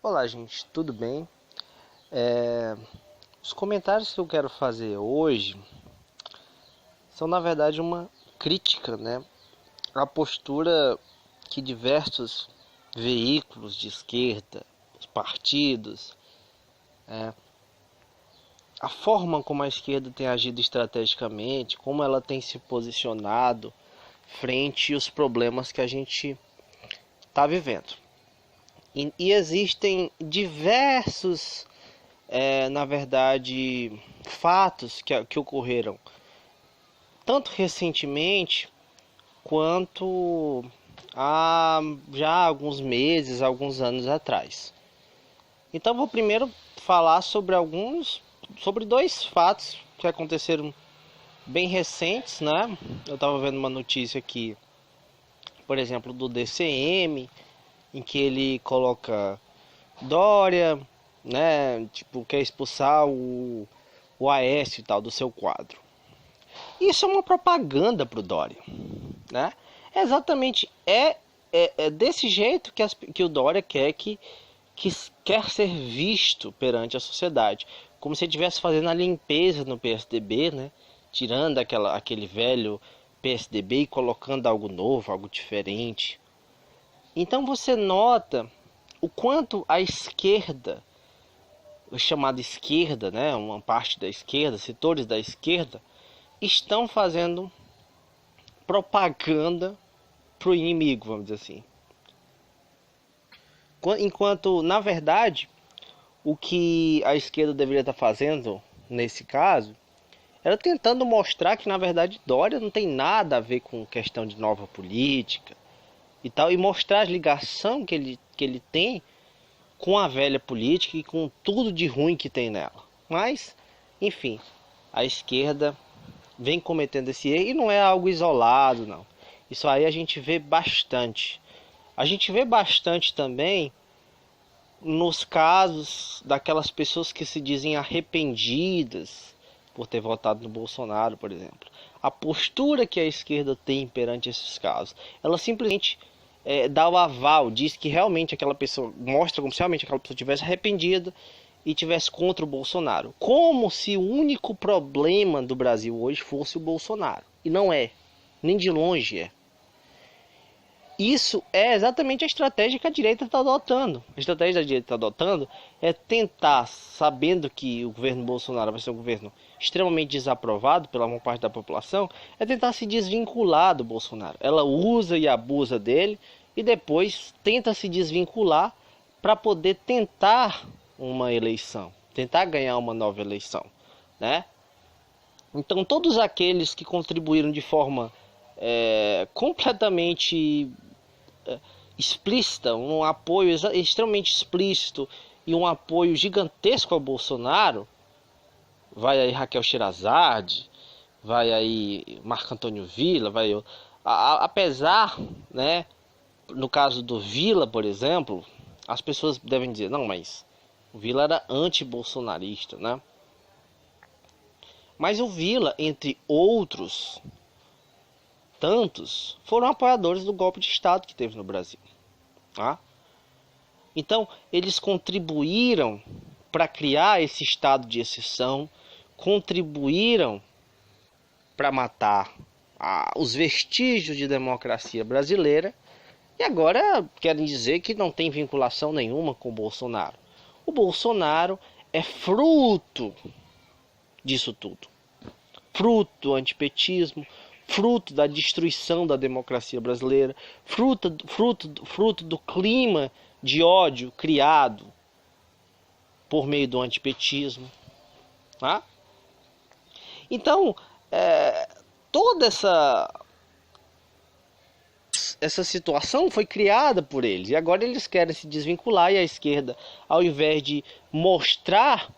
Olá, gente, tudo bem? Os comentários que eu quero fazer hoje são, na verdade, uma crítica, né, à postura que diversos veículos de esquerda, os partidos, a forma como a esquerda tem agido estrategicamente, como ela tem se posicionado frente aos problemas que a gente está vivendo. E existem diversos na verdade, fatos que ocorreram tanto recentemente quanto há já alguns meses, alguns anos atrás. Então, vou primeiro falar sobre dois fatos que aconteceram bem recentes, né? Eu estava vendo uma notícia aqui, por exemplo, do DCM, em que ele coloca Dória, né, tipo, quer expulsar o Aécio e tal do seu quadro. Isso é uma propaganda pro Dória, né? É desse jeito que o Dória que quer ser visto perante a sociedade, como se ele estivesse fazendo a limpeza no PSDB, né? Tirando aquele velho PSDB e colocando algo novo, algo diferente. Então você nota o quanto a esquerda, a chamada esquerda, né, uma parte da esquerda, setores da esquerda, estão fazendo propaganda pro inimigo, vamos dizer assim. Enquanto, na verdade, o que a esquerda deveria estar fazendo nesse caso era tentando mostrar que, na verdade, Dória não tem nada a ver com questão de nova política e tal, e mostrar a ligação que ele tem com a velha política e com tudo de ruim que tem nela. Mas, enfim, a esquerda vem cometendo esse erro e não é algo isolado, não. Isso aí a gente vê bastante. A gente vê bastante também nos casos daquelas pessoas que se dizem arrependidas por ter votado no Bolsonaro, por exemplo. A postura que a esquerda tem perante esses casos, ela simplesmente dá o aval, diz que realmente aquela pessoa, mostra como se realmente aquela pessoa tivesse arrependida e tivesse contra o Bolsonaro. Como se o único problema do Brasil hoje fosse o Bolsonaro. E não é. Nem de longe é. Isso é exatamente a estratégia que a direita está adotando. A estratégia da direita está adotando é tentar, sabendo que o governo Bolsonaro vai ser um governo extremamente desaprovado pela maior parte da população, é tentar se desvincular do Bolsonaro. Ela usa e abusa dele e depois tenta se desvincular para poder tentar uma eleição, tentar ganhar uma nova eleição, né? Então todos aqueles que contribuíram de forma completamente explícita, um apoio extremamente explícito e um apoio gigantesco ao Bolsonaro, vai aí Raquel Sherazade, vai aí Marco Antônio Villa, apesar, né, no caso do Villa, por exemplo, as pessoas devem dizer, não, mas o Villa era anti-bolsonarista, né? Mas o Villa, entre outros tantos, foram apoiadores do golpe de Estado que teve no Brasil. Tá? Então, eles contribuíram para criar esse estado de exceção, contribuíram para matar os vestígios de democracia brasileira e agora querem dizer que não tem vinculação nenhuma com o Bolsonaro. O Bolsonaro é fruto disso tudo. Fruto do antipetismo, fruto da destruição da democracia brasileira, fruto do clima de ódio criado por meio do antipetismo. Tá? Então, toda essa situação foi criada por eles e agora eles querem se desvincular e a esquerda, ao invés de mostrar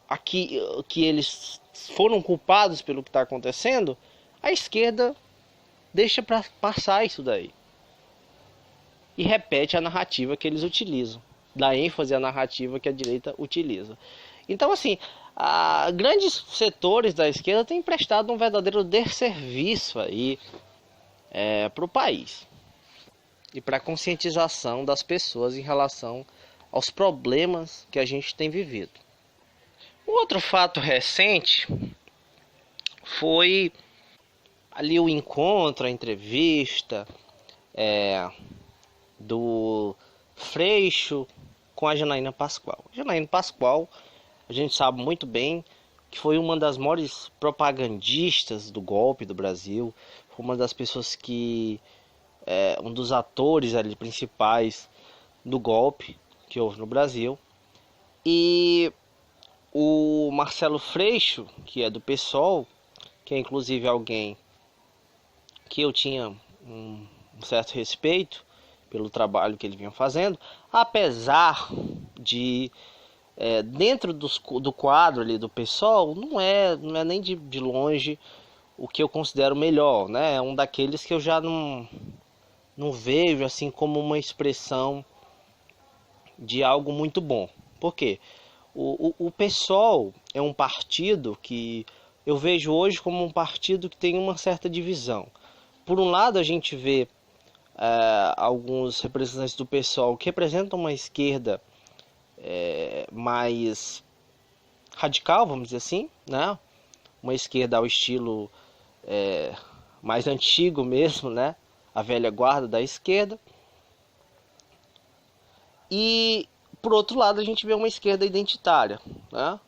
aqui que eles foram culpados pelo que está acontecendo, a esquerda deixa para passar isso daí e repete a narrativa que eles utilizam, dá ênfase à narrativa que a direita utiliza. Então, assim, grandes setores da esquerda têm prestado um verdadeiro desserviço aí para o país e para a conscientização das pessoas em relação aos problemas que a gente tem vivido. Um outro fato recente foi ali o encontro, a entrevista do Freixo com a Janaína Pascoal. Janaína Pascoal, a gente sabe muito bem que foi uma das maiores propagandistas do golpe do Brasil, foi uma das pessoas que um dos atores ali principais do golpe que houve no Brasil. E o Marcelo Freixo, que é do PSOL, que é inclusive alguém que eu tinha um certo respeito pelo trabalho que ele vinha fazendo, apesar de dentro do quadro ali do PSOL, não é nem de longe o que eu considero melhor, né? É um daqueles que eu já não vejo assim como uma expressão de algo muito bom. Por quê? O PSOL é um partido que eu vejo hoje como um partido que tem uma certa divisão. Por um lado, a gente vê alguns representantes do PSOL que representam uma esquerda mais radical, vamos dizer assim, né? Uma esquerda ao estilo mais antigo mesmo, né? A velha guarda da esquerda. E por outro lado a gente vê uma esquerda identitária, né?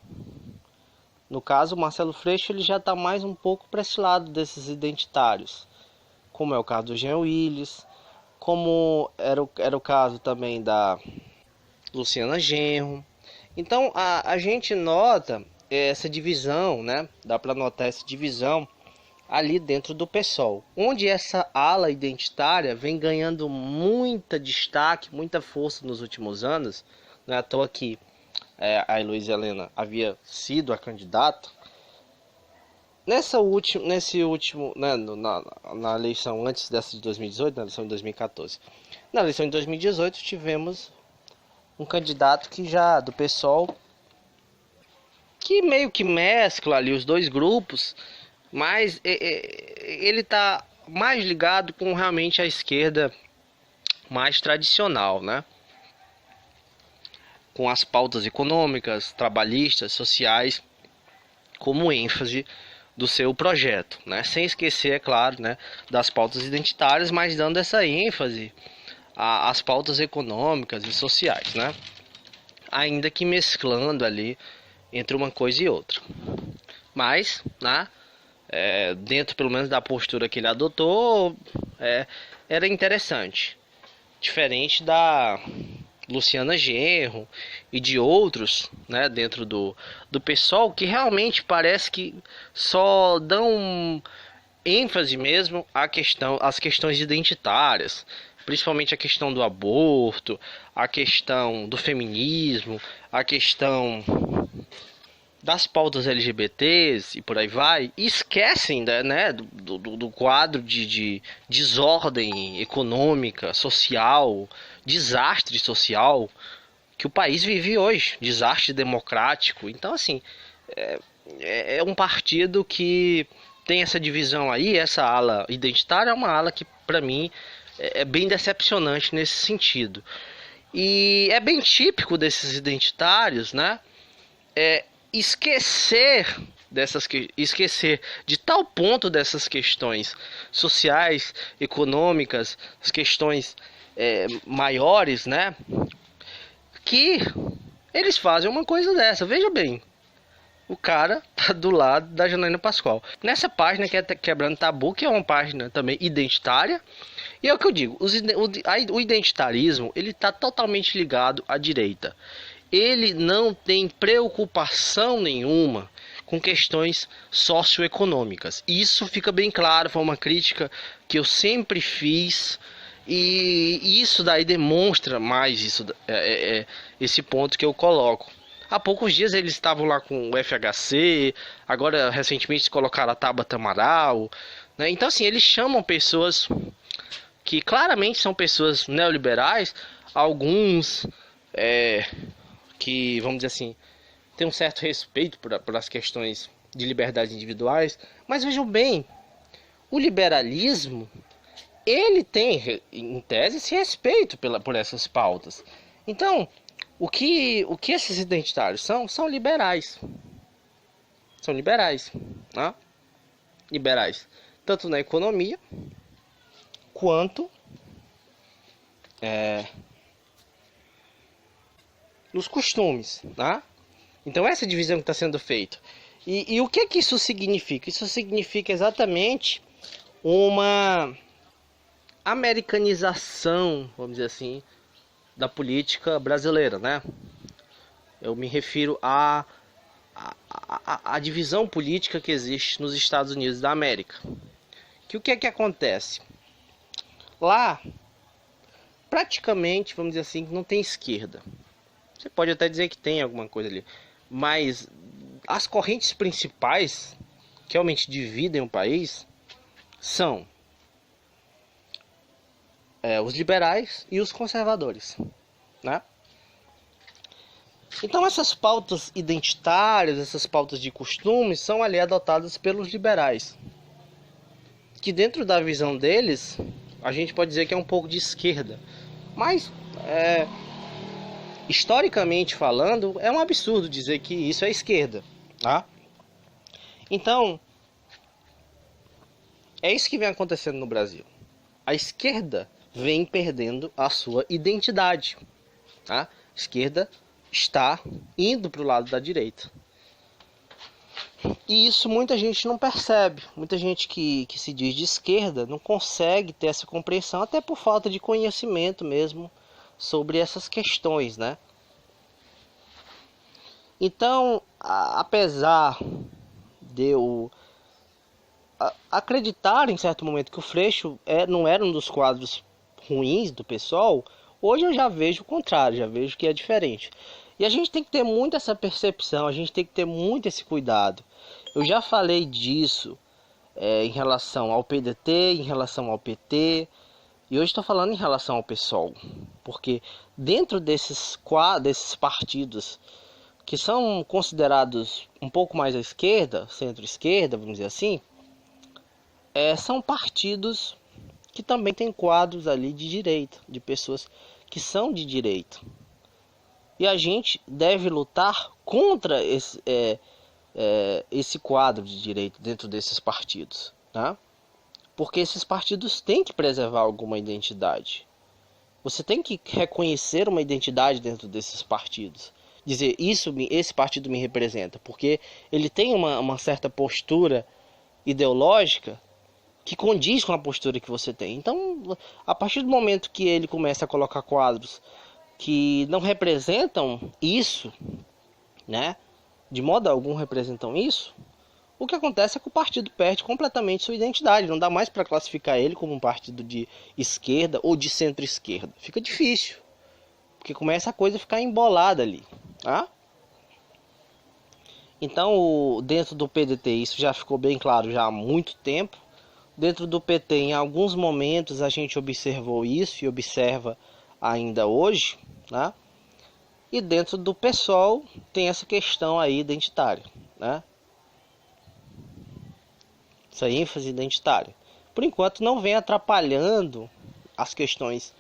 No caso, o Marcelo Freixo ele já está mais um pouco para esse lado desses identitários, como é o caso do Jean Willis, como era o caso também da Luciana Genro. Então a gente nota essa divisão, né? Dá para notar essa divisão ali dentro do PSOL, onde essa ala identitária vem ganhando muita destaque, muita força nos últimos anos. Não é à toa que a Heloísa Helena havia sido a candidata. Nesse último, né, na eleição antes dessa de 2018, na eleição de 2014. Na eleição de 2018 tivemos um candidato que já do PSOL, que meio que mescla ali os dois grupos, mas ele está mais ligado com realmente a esquerda mais tradicional, né? Com as pautas econômicas, trabalhistas, sociais, como ênfase do seu projeto, né? Sem esquecer, é claro, né, das pautas identitárias, mas dando essa ênfase às pautas econômicas e sociais, né? Ainda que mesclando ali entre uma coisa e outra. Mas, né, dentro pelo menos da postura que ele adotou, era interessante. Diferente da Luciana Genro e de outros, né, dentro do PSOL, que realmente parece que só dão ênfase mesmo às questões identitárias, principalmente a questão do aborto, a questão do feminismo, a questão das pautas LGBTs e por aí vai, e esquecem, né, do quadro de desordem econômica, social, desastre social que o país vive hoje, desastre democrático. Então, assim, é um partido que tem essa divisão aí, essa ala identitária é uma ala que, para mim, é bem decepcionante nesse sentido. E é bem típico desses identitários, né, esquecer de tal ponto dessas questões sociais, econômicas, as questões maiores, né, que eles fazem uma coisa dessa. Veja bem, o cara tá do lado da Janaína Pascoal nessa página que é Quebrando Tabu, que é uma página também identitária. E é o que eu digo, o identitarismo ele tá totalmente ligado à direita. Ele não tem preocupação nenhuma com questões socioeconômicas. Isso fica bem claro, foi uma crítica que eu sempre fiz, e isso daí demonstra mais esse ponto que eu coloco. Há poucos dias eles estavam lá com o FHC, agora recentemente colocaram a Tabata Amaral, né? Então assim, eles chamam pessoas que claramente são pessoas neoliberais, alguns que, vamos dizer assim, tem um certo respeito por as questões de liberdades individuais, mas vejam bem, o liberalismo, ele tem, em tese, esse respeito por essas pautas. Então, O que esses identitários são? São liberais. São liberais, né? Liberais, tanto na economia quanto nos costumes, né? Então essa divisão que está sendo feita. E o que isso significa? Isso significa exatamente uma americanização, vamos dizer assim, da política brasileira, né? Eu me refiro à divisão política que existe nos Estados Unidos da América. Que o que é que acontece? Lá, praticamente, vamos dizer assim, não tem esquerda. Você pode até dizer que tem alguma coisa ali, mas as correntes principais que realmente dividem o país são os liberais e os conservadores, né? Então essas pautas identitárias, essas pautas de costumes são ali adotadas pelos liberais, que dentro da visão deles a gente pode dizer que é um pouco de esquerda, mas historicamente falando é um absurdo dizer que isso é esquerda, tá? Então é isso que vem acontecendo no Brasil. A esquerda vem perdendo a sua identidade, tá? A esquerda está indo para o lado da direita. E isso muita gente não percebe. Muita gente que se diz de esquerda não consegue ter essa compreensão, até por falta de conhecimento mesmo sobre essas questões, né? Então, apesar de eu acreditar em certo momento que o Freixo não era um dos quadros ruins do PSOL, hoje eu já vejo o contrário, já vejo que é diferente. E a gente tem que ter muito essa percepção, a gente tem que ter muito esse cuidado. Eu já falei disso em relação ao PDT, em relação ao PT, e hoje estou falando em relação ao PSOL. Porque dentro desses partidos que são considerados um pouco mais à esquerda, centro-esquerda, vamos dizer assim, são partidos que também têm quadros ali de direita, de pessoas que são de direita. E a gente deve lutar contra esse quadro de direita dentro desses partidos, tá? Porque esses partidos têm que preservar alguma identidade. Você tem que reconhecer uma identidade dentro desses partidos. Dizer, esse partido me representa, porque ele tem uma certa postura ideológica que condiz com a postura que você tem. Então, a partir do momento que ele começa a colocar quadros que não representam isso, né? De modo algum representam isso, o que acontece é que o partido perde completamente sua identidade. Não dá mais para classificar ele como um partido de esquerda ou de centro-esquerda. Fica difícil, porque começa a coisa a ficar embolada ali, tá? Então, dentro do PDT, isso já ficou bem claro já há muito tempo. Dentro do PT, em alguns momentos, a gente observou isso e observa ainda hoje, né? E dentro do PSOL tem essa questão aí identitária, né? Essa ênfase identitária. Por enquanto não vem atrapalhando as questões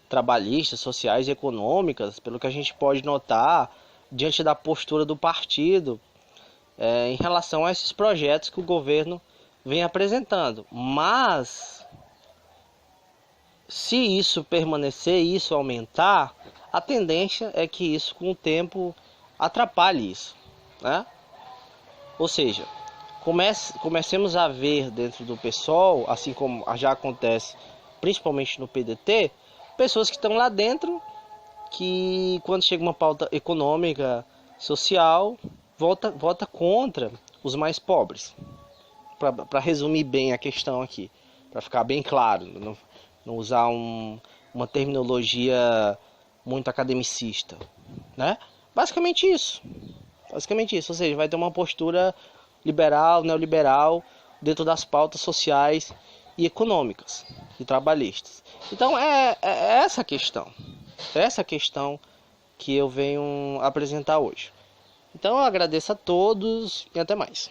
trabalhistas, sociais e econômicas, pelo que a gente pode notar diante da postura do partido em relação a esses projetos que o governo vem apresentando. Mas se isso permanecer, isso aumentar, a tendência é que isso com o tempo atrapalhe isso, né? Ou seja, comecemos a ver dentro do PSOL, assim como já acontece principalmente no PDT, pessoas que estão lá dentro que quando chega uma pauta econômica, social, vota contra os mais pobres. Para resumir bem a questão aqui, para ficar bem claro, não usar uma terminologia muito academicista, né? Basicamente isso, ou seja, vai ter uma postura liberal, neoliberal, dentro das pautas sociais e econômicas e trabalhistas. Então é essa questão que eu venho apresentar hoje. Então eu agradeço a todos e até mais.